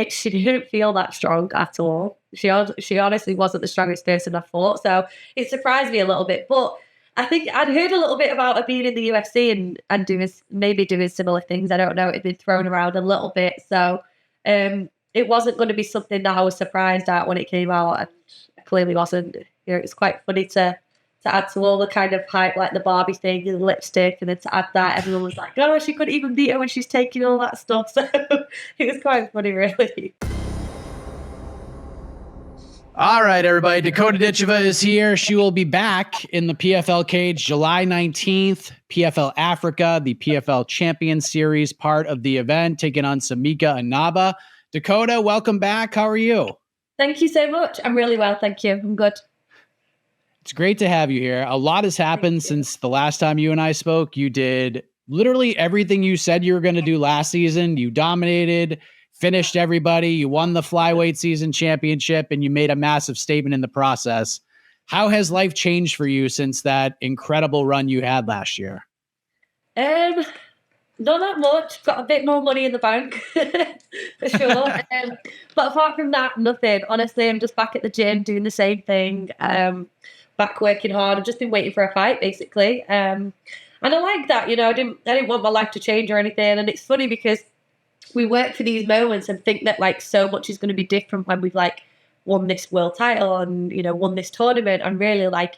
she didn't feel that strong at all. She honestly wasn't the strongest person I thought. So it surprised me a little bit. But I think I'd heard a little bit about her being in the UFC and doing similar things. I don't know. It'd been thrown around a little bit. So it wasn't going to be something that I was surprised at when it came out. And I clearly wasn't. It's quite funny to add to all the kind of hype, like the Barbie thing and the lipstick, and then to add that, everyone was like, oh, she couldn't even beat her when she's taking all that stuff. So it was quite funny, really. All right, everybody. Dakota Ditcheva is here. She will be back in the PFL cage July 19th. PFL Africa, the PFL Champion Series, part of the event, taking on Samika and Naba. Dakota, welcome back. How are you? Thank you so much. I'm really well, thank you. I'm good. It's great to have you here. A lot has happened since the last time you and I spoke. You did literally everything you said you were going to do last season. You dominated, finished everybody. You won the flyweight season championship, and you made a massive statement in the process. How has life changed for you since that incredible run you had last year? Not that much. Got a bit more money in the bank, for sure. But apart from that, nothing. Honestly, I'm just back at the gym doing the same thing. Back working hard. I've just been waiting for a fight, basically. And I like that. I didn't want my life to change or anything. And it's funny because we work for these moments and think that like so much is going to be different when we've like won this world title and won this tournament. And really, like,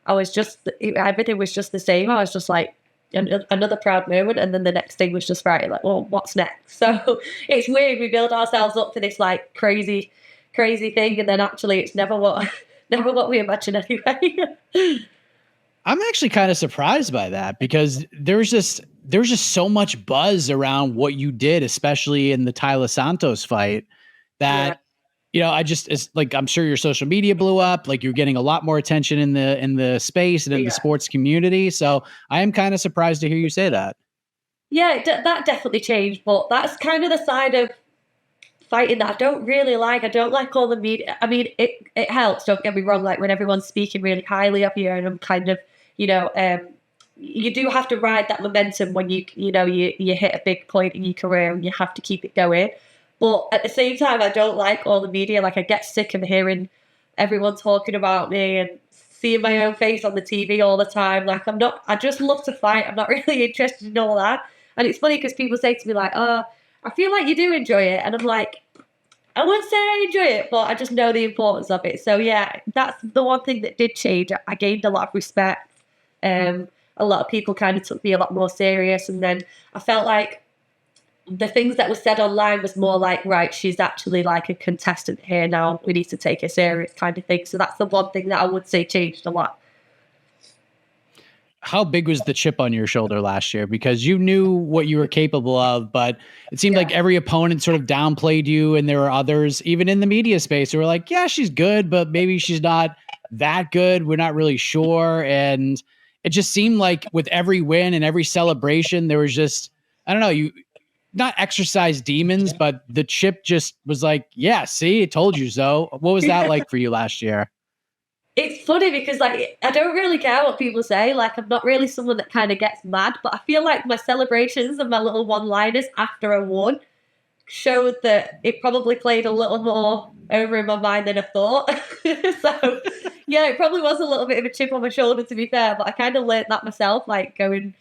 everything was just the same. I was just like, another proud moment, and then the next thing was just right, like, well, what's next? So it's weird. We build ourselves up for this like crazy thing, and then actually it's never what we imagine anyway. I'm actually kind of surprised by that, because there's just so much buzz around what you did, especially in the Kayla Santos fight, that it's like, I'm sure your social media blew up, like you're getting a lot more attention in the space and in the sports community. So I am kind of surprised to hear you say that. Yeah, that definitely changed, but that's kind of the side of fighting that I don't really like. I don't like all the media. I mean, it helps, don't get me wrong, like when everyone's speaking really highly of you, and I'm kind of, you do have to ride that momentum when you hit a big point in your career, and you have to keep it going. But at the same time, I don't like all the media. Like, I get sick of hearing everyone talking about me and seeing my own face on the TV all the time. Like, I just love to fight. I'm not really interested in all that. And it's funny because people say to me like, oh, I feel like you do enjoy it. And I'm like, I wouldn't say I enjoy it, but I just know the importance of it. So yeah, that's the one thing that did change. I gained a lot of respect. A lot of people kind of took me a lot more serious. And then I felt like the things that were said online was more like, right, she's actually like a contestant here now. We need to take her serious kind of thing. So that's the one thing that I would say changed a lot. How big was the chip on your shoulder last year? Because you knew what you were capable of, but it seemed like every opponent sort of downplayed you, and there were others, even in the media space, who were like, yeah, she's good, but maybe she's not that good. We're not really sure. And it just seemed like with every win and every celebration, there was just, I don't know, you not exercise demons, but the chip just was like, yeah, see, it told you so. What was that like for you last year? It's funny because like I don't really care what people say. Like, I'm not really someone that kind of gets mad, but I feel like my celebrations and my little one-liners after I won showed that it probably played a little more over in my mind than I thought. So yeah, it probably was a little bit of a chip on my shoulder, to be fair, but I kind of learned that myself, going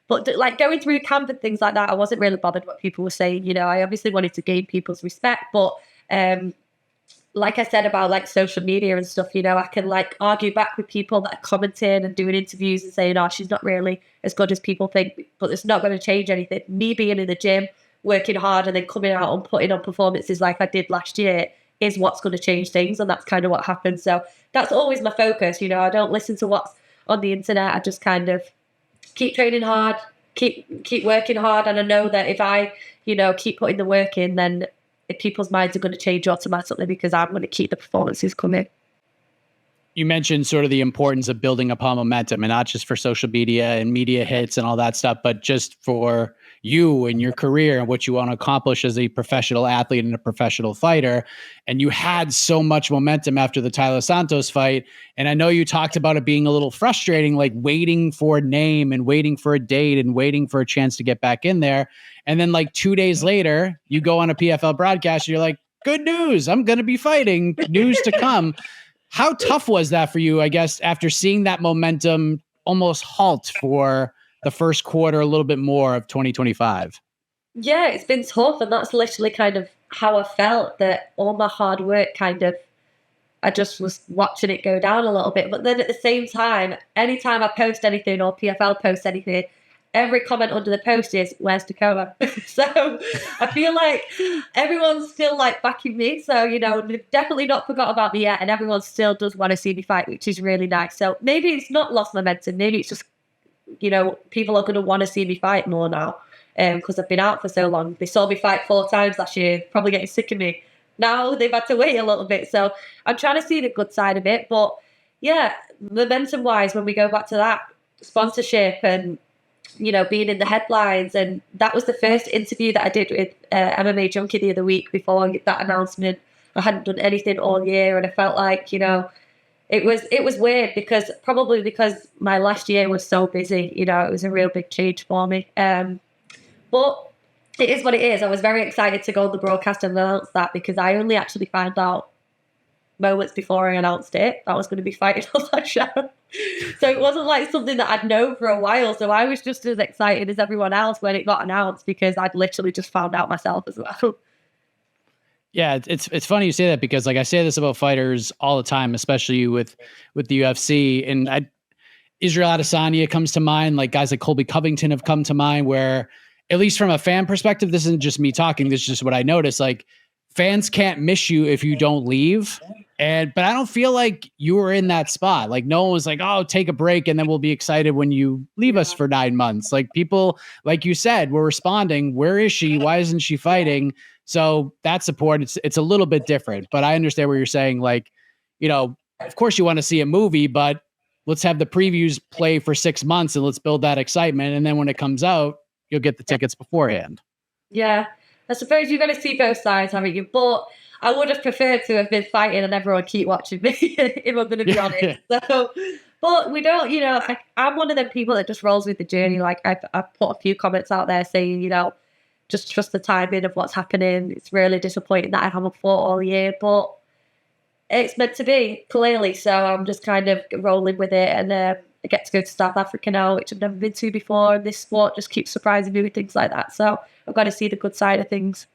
through camp and things like that. I wasn't really bothered what people were saying. I obviously wanted to gain people's respect, but like I said about like social media and stuff, I can like argue back with people that are commenting and doing interviews and saying, oh, she's not really as good as people think, but it's not going to change anything. Me being in the gym, working hard, and then coming out and putting on performances like I did last year is what's going to change things. And that's kind of what happened. So that's always my focus. I don't listen to what's on the internet. I just kind of keep training hard, keep working hard. And I know that if I, keep putting the work in, then people's minds are going to change automatically because I'm going to keep the performances coming. You mentioned sort of the importance of building upon momentum, and not just for social media and media hits and all that stuff, but just for you and your career and what you want to accomplish as a professional athlete and a professional fighter. And you had so much momentum after the Kayla Santos fight. And I know you talked about it being a little frustrating, like waiting for a name and waiting for a date and waiting for a chance to get back in there. And then like 2 days later, you go on a PFL broadcast, and you're like, good news, I'm going to be fighting, news to come. How tough was that for you, I guess, after seeing that momentum almost halt for the first quarter, a little bit more of 2025? Yeah, it's been tough. And that's literally kind of how I felt, that all my hard work kind of, I just was watching it go down a little bit. But then at the same time, anytime I post anything or PFL posts anything, every comment under the post is, where's Dakota? So I feel like everyone's still like backing me. So, they've definitely not forgot about me yet. And everyone still does want to see me fight, which is really nice. So maybe it's not lost momentum. Maybe it's just, people are going to want to see me fight more now. Because I've been out for so long. They saw me fight 4 times last year, probably getting sick of me. Now they've had to wait a little bit. So I'm trying to see the good side of it. But yeah, momentum-wise, when we go back to that sponsorship and, being in the headlines, and that was the first interview that I did with MMA Junkie the other week before that announcement. I hadn't done anything all year, and I felt like, it was weird because my last year was so busy. It was a real big change for me. But it is what it is. I was very excited to go on the broadcast and announce that, because I only actually found out moments before I announced it that I was going to be fighting on that show. So it wasn't like something that I'd known for a while. So I was just as excited as everyone else when it got announced, because I'd literally just found out myself as well. Yeah, it's funny you say that, because like I say this about fighters all the time, especially with the UFC, and Israel Adesanya comes to mind. Like guys like Colby Covington have come to mind, where at least from a fan perspective, this isn't just me talking, this is just what I noticed. Like fans can't miss you if you don't leave. But I don't feel like you were in that spot. Like no one was like, oh, take a break and then we'll be excited when you leave us for 9 months. Like people, like you said, were responding. Where is she? Why isn't she fighting? So that support, it's a little bit different, but I understand what you're saying. Like, of course you want to see a movie, but let's have the previews play for 6 months and let's build that excitement. And then when it comes out, you'll get the tickets beforehand. Yeah, I suppose you're going to see both sides, haven't you? But I would have preferred to have been fighting and everyone keep watching me, if I'm going to be honest. So, but we don't, I'm one of them people that just rolls with the journey. Like I've put a few comments out there saying, just trust the timing of what's happening. It's really disappointing that I haven't fought all year, but it's meant to be, clearly. So I'm just kind of rolling with it. And I get to go to South Africa now, which I've never been to before. And this sport just keeps surprising me with things like that. So I've got to see the good side of things.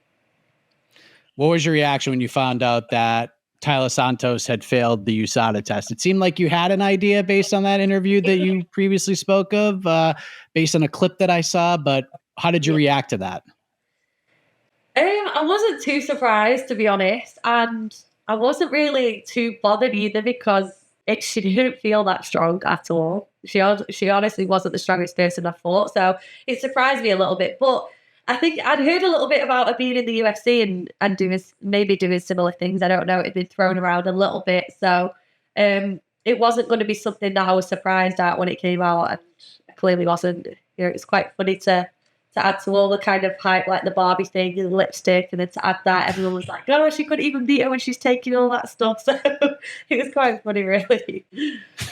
What was your reaction when you found out that Kayla Santos had failed the USADA test? It seemed like you had an idea based on that interview that you previously spoke of, based on a clip that I saw. But how did you react to that? I wasn't too surprised, to be honest. And I wasn't really too bothered either, because she didn't feel that strong at all. She honestly wasn't the strongest person I fought. So it surprised me a little bit. But I think I'd heard a little bit about her being in the UFC and doing similar things. I don't know. It'd been thrown around a little bit. So it wasn't going to be something that I was surprised at when it came out. And it clearly wasn't. It's quite funny to add to all the kind of hype, like the Barbie thing and the lipstick, and then to add that, everyone was like, oh, she couldn't even beat her when she's taking all that stuff. So it was quite funny, really.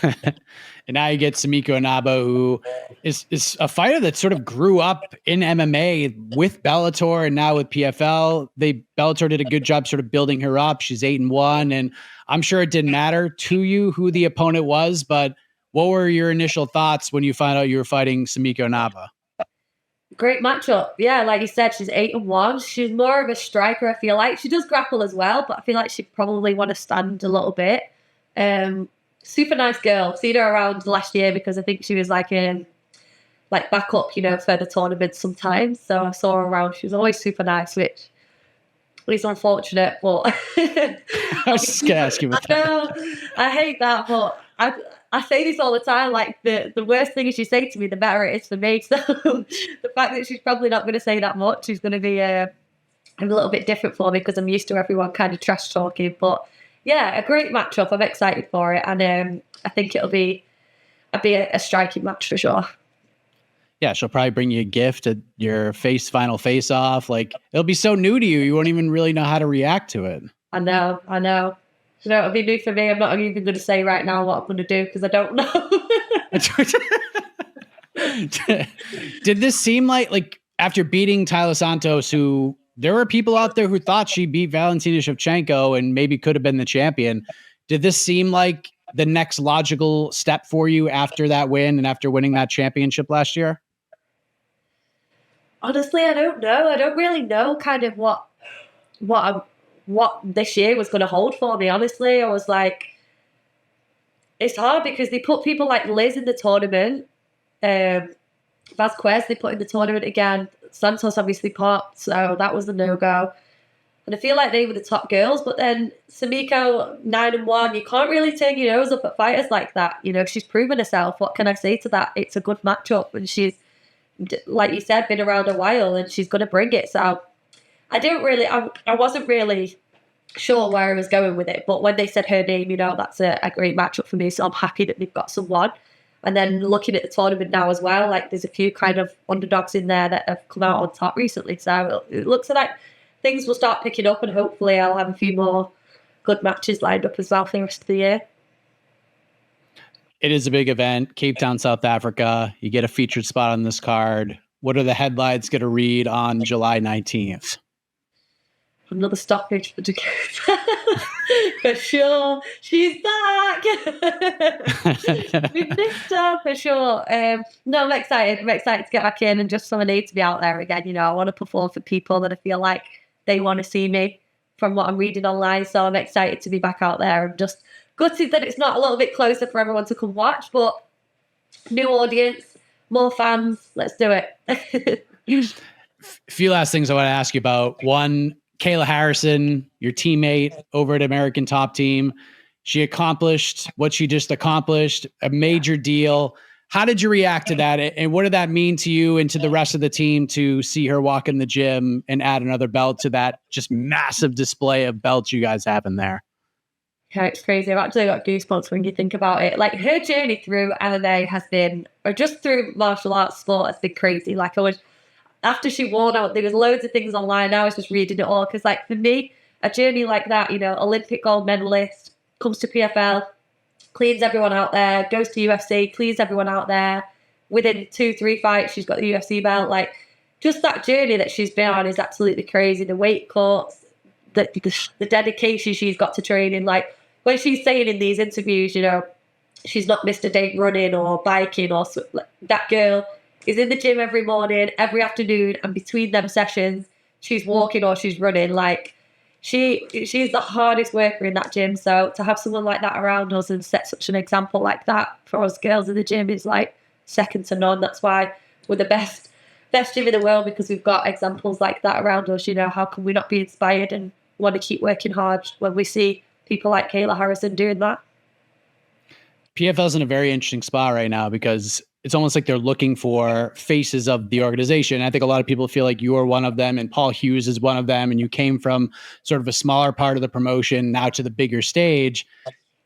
And now you get Sumiko Naba, who is a fighter that sort of grew up in MMA with Bellator and now with PFL. Bellator did a good job sort of building her up. She's 8-1, and I'm sure it didn't matter to you who the opponent was, but what were your initial thoughts when you found out you were fighting Sumiko Naba? Great matchup. Yeah, like you said, she's 8-1. She's more of a striker, I feel like. She does grapple as well, but I feel like she'd probably want to stand a little bit. Super nice girl. Seen her around last year because I think she was like backup, for the tournament sometimes. So I saw her around. She was always super nice, which is unfortunate, but I was just gonna ask you about that. I hate that, but I say this all the time, like the worst thing is you say to me, the better it is for me. So the fact that she's probably not going to say that much is going to be a little bit different for me, because I'm used to everyone kind of trash talking. But yeah, a great matchup. I'm excited for it, and I think it'll be a striking match for sure. Yeah, she'll probably bring you a gift at your final face off. Like, it'll be so new to you, you won't even really know how to react to it. I know. It'll be new for me. I'm not even going to say right now what I'm going to do, because I don't know. Did this seem like after beating Tyler Santos, who there were people out there who thought she beat Valentina Shevchenko and maybe could have been the champion. Did this seem like the next logical step for you after that win and after winning that championship last year? Honestly, I don't know. I don't really know kind of what this year was going to hold for me. Honestly, I was like, it's hard because they put people like Liz in the tournament. Vasquez they put in the tournament again. Santos obviously popped, so that was a no-go. And I feel like they were the top girls, but then Samiko 9-1, you can't really turn your nose up at fighters like that. You know, she's proven herself. What can I say to that? It's a good matchup, and she's, like you said, been around a while, and she's going to bring it. So I wasn't really sure where I was going with it, but when they said her name, you know, that's a great matchup for me. So I'm happy that they've got someone. And then looking at the tournament now as well, like there's a few kind of underdogs in there that have come out on top recently. So it looks like things will start picking up, and hopefully I'll have a few more good matches lined up as well for the rest of the year. It is a big event, Cape Town, South Africa. You get a featured spot on this card. What are the headlines going to read on July 19th? Another stoppage for Dakota. For sure. She's back. We missed her for sure. No, I'm excited. I'm excited to get back in and just so I need to be out there again. You know, I want to perform for people that I feel like they want to see me from what I'm reading online. So I'm excited to be back out there. I'm just gutted that it's not a little bit closer for everyone to come watch, but new audience, more fans. Let's do it. A few last things I want to ask you about. One, Kayla Harrison, your teammate over at American Top Team, she accomplished what she just accomplished, a major deal. How did you react to that? And what did that mean to you and to the rest of the team to see her walk in the gym and add another belt to that just massive display of belts you guys have in there? Yeah, it's crazy. I've actually got goosebumps when you think about it. Like her journey through MMA has been, or just through martial arts sport has been crazy. Like after she won out, there was loads of things online. I was just reading it all because, like, for me, a journey like that, you know, Olympic gold medalist, comes to PFL, cleans everyone out there, goes to UFC, cleans everyone out there. Within 2-3 fights, she's got the UFC belt. Like, just that journey that she's been on is absolutely crazy. The weight cuts, the dedication she's got to training. Like, when she's saying in these interviews, you know, she's not missed a day running or biking or like, that girl is in the gym every morning, every afternoon, and between them sessions, she's walking or she's running. Like, she's the hardest worker in that gym. So to have someone like that around us and set such an example like that for us girls in the gym is like second to none. That's why we're the best gym in the world, because we've got examples like that around us. You know, how can we not be inspired and want to keep working hard when we see people like Kayla Harrison doing that? PFL's in a very interesting spot right now because it's almost like they're looking for faces of the organization. I think a lot of people feel like you are one of them and Paul Hughes is one of them. And you came from sort of a smaller part of the promotion now to the bigger stage.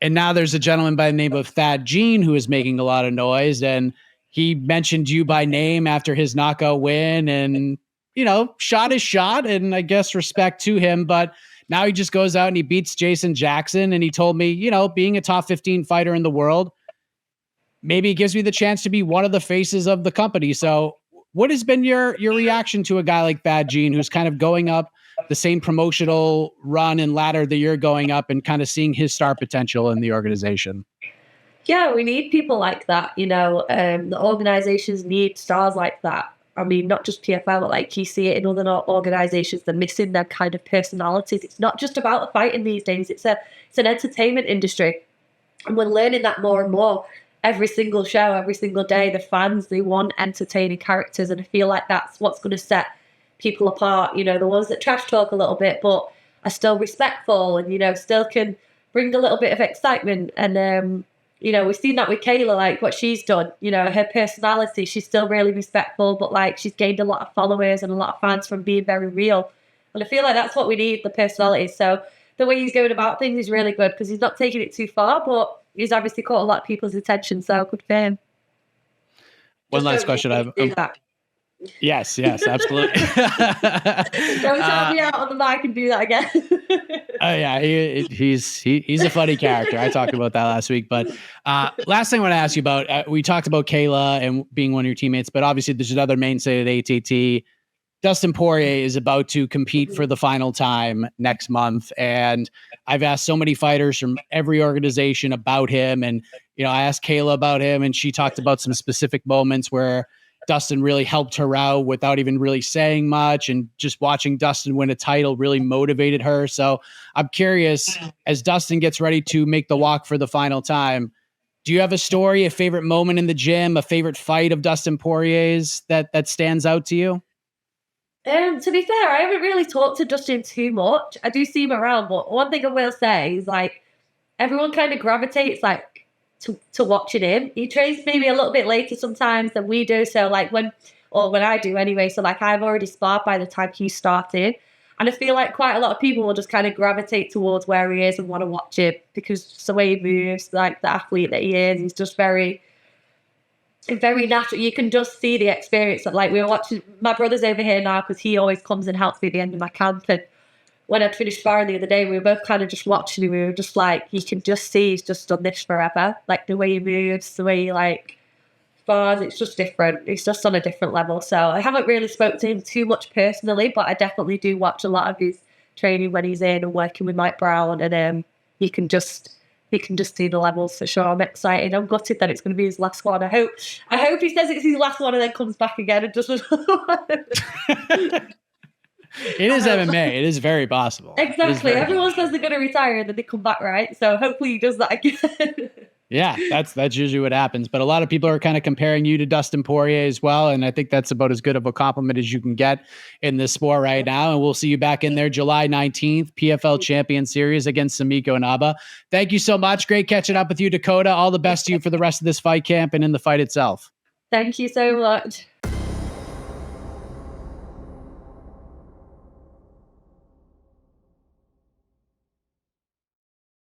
And now there's a gentleman by the name of Thad Jean who is making a lot of noise. And he mentioned you by name after his knockout win, and, you know, shot is shot, and I guess respect to him. But now he just goes out and he beats Jason Jackson. And he told me, you know, being a top 15 fighter in the world, maybe it gives me the chance to be one of the faces of the company. So what has been your reaction to a guy like Thad Jean, who's kind of going up the same promotional run and ladder that you're going up, and kind of seeing his star potential in the organization? Yeah, we need people like that. You know, the organizations need stars like that. I mean, not just PFL, but like you see it in other organizations. They're missing their kind of personalities. It's not just about the fighting these days. It's an entertainment industry, and we're learning that more and more. Every single show, every single day, the fans, they want entertaining characters, and I feel like that's what's going to set people apart. You know, the ones that trash talk a little bit, but are still respectful, and, you know, still can bring a little bit of excitement. And you know, we've seen that with Kayla, like what she's done. You know, her personality, she's still really respectful, but like she's gained a lot of followers and a lot of fans from being very real. And I feel like that's what we need, the personality. So the way he's going about things is really good because he's not taking it too far, but he's obviously caught a lot of people's attention. So good for him. One last question. Yes, absolutely. Don't tell me out on the mic and do that again. Oh yeah, he's a funny character. I talked about that last week. But last thing I want to ask you about, we talked about Kayla and being one of your teammates, but obviously there's another mainstay at ATT, Dustin Poirier is about to compete for the final time next month. And I've asked so many fighters from every organization about him. And, I asked Kayla about him, and she talked about some specific moments where Dustin really helped her out without even really saying much. And just watching Dustin win a title really motivated her. So I'm curious, as Dustin gets ready to make the walk for the final time, do you have a story, a favorite moment in the gym, a favorite fight of Dustin Poirier's that stands out to you? To be fair, I haven't really talked to Dustin too much. I do see him around, but one thing I will say is everyone kind of gravitates to watching him. He trains maybe a little bit later sometimes than we do. So when I do anyway. So I've already sparred by the time he started. And I feel like quite a lot of people will just kind of gravitate towards where he is and want to watch him because just the way he moves, the athlete that he is, he's just very natural. You can just see the experience that we were watching. My brother's over here now because he always comes and helps me at the end of my camp. And when I'd finished sparring the other day, we were both kind of just watching him. We were just you can just see he's just done this forever. The way he moves, the way he spars, it's just different. It's just on a different level. So I haven't really spoke to him too much personally, but I definitely do watch a lot of his training when he's in and working with Mike Brown, and he can just see the levels for sure. I'm excited. I'm gutted that it's going to be his last one. I hope he says it's his last one and then comes back again and does another one. It is MMA. It is very possible. Exactly. Everyone says they're going to retire and then they come back, right? So hopefully he does that again. Yeah, that's usually what happens. But a lot of people are kind of comparing you to Dustin Poirier as well. And I think that's about as good of a compliment as you can get in this sport right now. And we'll see you back in there July 19th, PFL Champion Series against Samiko Naba. Thank you so much. Great catching up with you, Dakota. All the best to you for the rest of this fight camp and in the fight itself. Thank you so much.